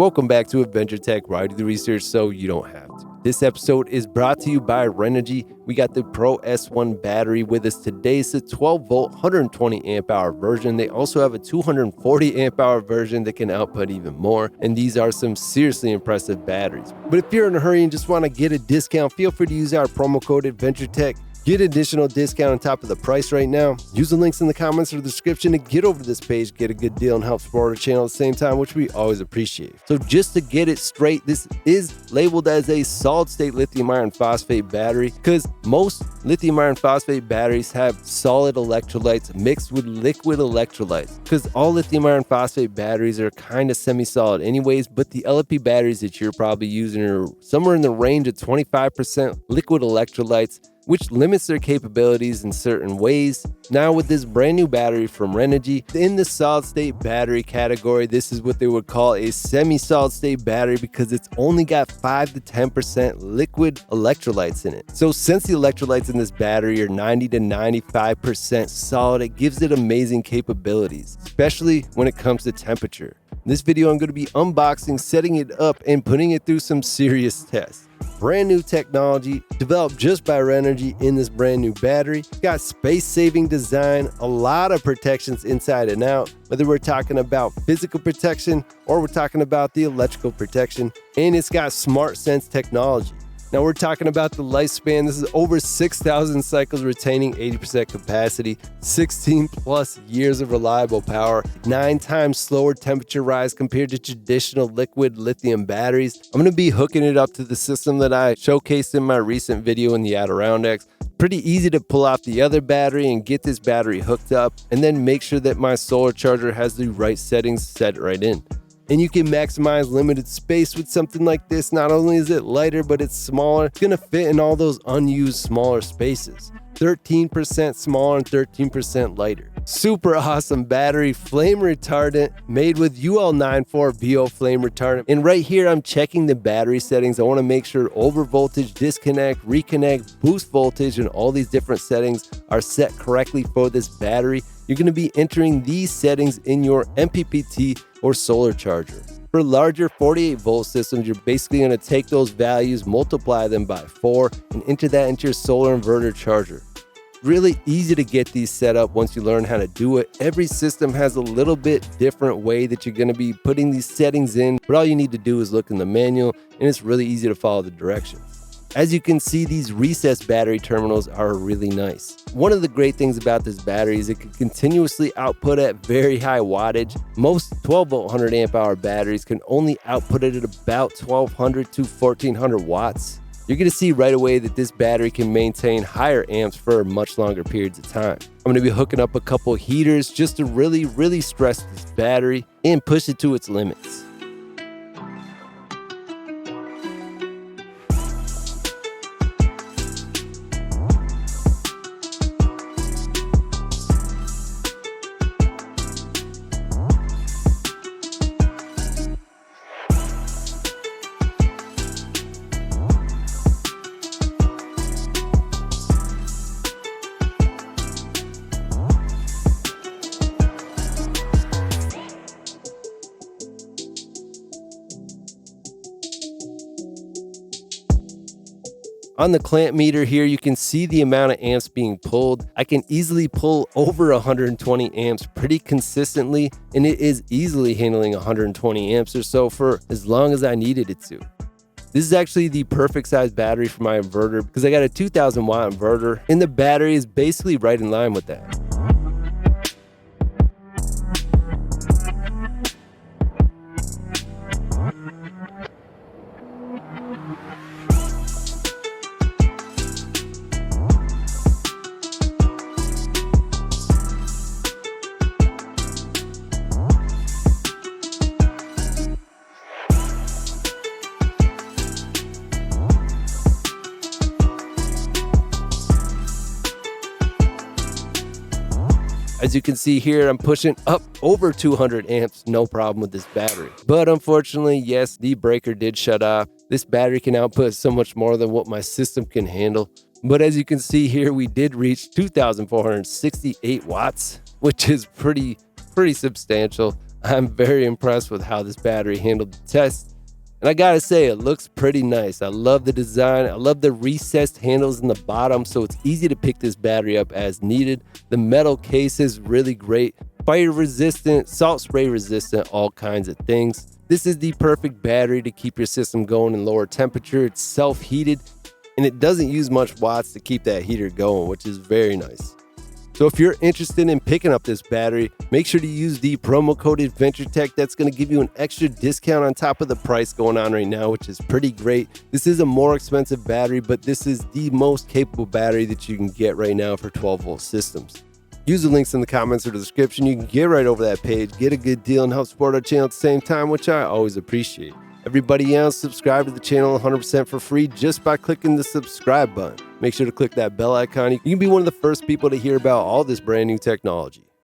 Welcome back to Adventure Tech, where I do the research so you don't have to. This episode is brought to you by RENOGY. We got the Pro S1 battery with us today. It's a 12-volt, 120 amp hour version. They also have a 240 amp hour version that can output even more. And these are some seriously impressive batteries. But if you're in a hurry and just want to get a discount, feel free to use our promo code Adventure Tech. Get additional discount on top of the price right now. Use the links in the comments or the description to get over to this page, get a good deal, and help support our channel at the same time, which we always appreciate. So just to get it straight, this is labeled as a solid-state lithium iron phosphate battery because most lithium iron phosphate batteries have solid electrolytes mixed with liquid electrolytes, because all lithium iron phosphate batteries are kind of semi-solid anyways, but the LFP batteries that you're probably using are somewhere in the range of 25% liquid electrolytes, which limits their capabilities in certain ways. Now with this brand new battery from RENOGY, in the solid state battery category, this is what they would call a semi-solid state battery because it's only got 5 to 10% liquid electrolytes in it. So since the electrolytes in this battery are 90 to 95% solid, it gives it amazing capabilities, especially when it comes to temperature. In this video, I'm going to be unboxing, setting it up, and putting it through some serious tests. Brand new technology developed just by RENOGY in this brand new battery. Got space-saving design, a lot of protections inside and out, whether we're talking about physical protection or we're talking about the electrical protection, and it's got smart sense technology. Now we're talking about the lifespan. This is over 6,000 cycles retaining 80% capacity, 16 plus years of reliable power, 9 times slower temperature rise compared to traditional liquid lithium batteries. I'm going to be hooking it up to the system that I showcased in my recent video in the Adirondacks. Pretty easy to pull out the other battery and get this battery hooked up, and then make sure that my solar charger has the right settings set right in. And you can maximize limited space with something like this. Not only is it lighter, but it's smaller. It's gonna fit in all those unused smaller spaces. 13% smaller and 13% lighter. Super awesome battery, flame retardant, made with UL94VO flame retardant. And right here, I'm checking the battery settings. I wanna make sure over voltage, disconnect, reconnect, boost voltage, and all these different settings are set correctly for this battery. You're gonna be entering these settings in your MPPT or solar charger. For larger 48 volt systems, you're basically going to take those values, multiply them by 4, and enter that into your solar inverter charger. Really easy to get these set up once you learn how to do it. Every system has a little bit different way that you're going to be putting these settings in, but all you need to do is look in the manual, and it's really easy to follow the directions. As you can see, these recessed battery terminals are really nice. One of the great things about this battery is it can continuously output at very high wattage. Most 12-volt 100 amp hour batteries can only output it at about 1200 to 1400 watts. You're going to see right away that this battery can maintain higher amps for much longer periods of time. I'm going to be hooking up a couple heaters just to really stress this battery and push it to its limits. On the clamp meter here, you can see the amount of amps being pulled. I can easily pull over 120 amps pretty consistently, and it is easily handling 120 amps or so for as long as I needed it to. This is actually the perfect size battery for my inverter because I got a 2000 watt inverter, and the battery is basically right in line with that. As you can see here, I'm pushing up over 200 amps, no problem with this battery. But unfortunately, yes, the breaker did shut off. This battery can output so much more than what my system can handle. But as you can see here, we did reach 2,468 watts, which is pretty substantial. I'm very impressed with how this battery handled the test. And I gotta say, it looks pretty nice. I love the design. I love the recessed handles in the bottom, so it's easy to pick this battery up as needed. The metal case is really great. Fire resistant, salt spray resistant, all kinds of things. This is the perfect battery to keep your system going in lower temperature. It's self-heated, and it doesn't use much watts to keep that heater going, which is very nice. So if you're interested in picking up this battery, make sure to use the promo code AdventureTech. That's going to give you an extra discount on top of the price going on right now, which is pretty great. This is a more expensive battery, but this is the most capable battery that you can get right now for 12-volt systems. Use the links in the comments or the description. You can get right over that page, get a good deal, and help support our channel at the same time, which I always appreciate. Everybody else, subscribe to the channel 100% for free just by clicking the subscribe button. Make sure to click that bell icon. You can be one of the first people to hear about all this brand new technology.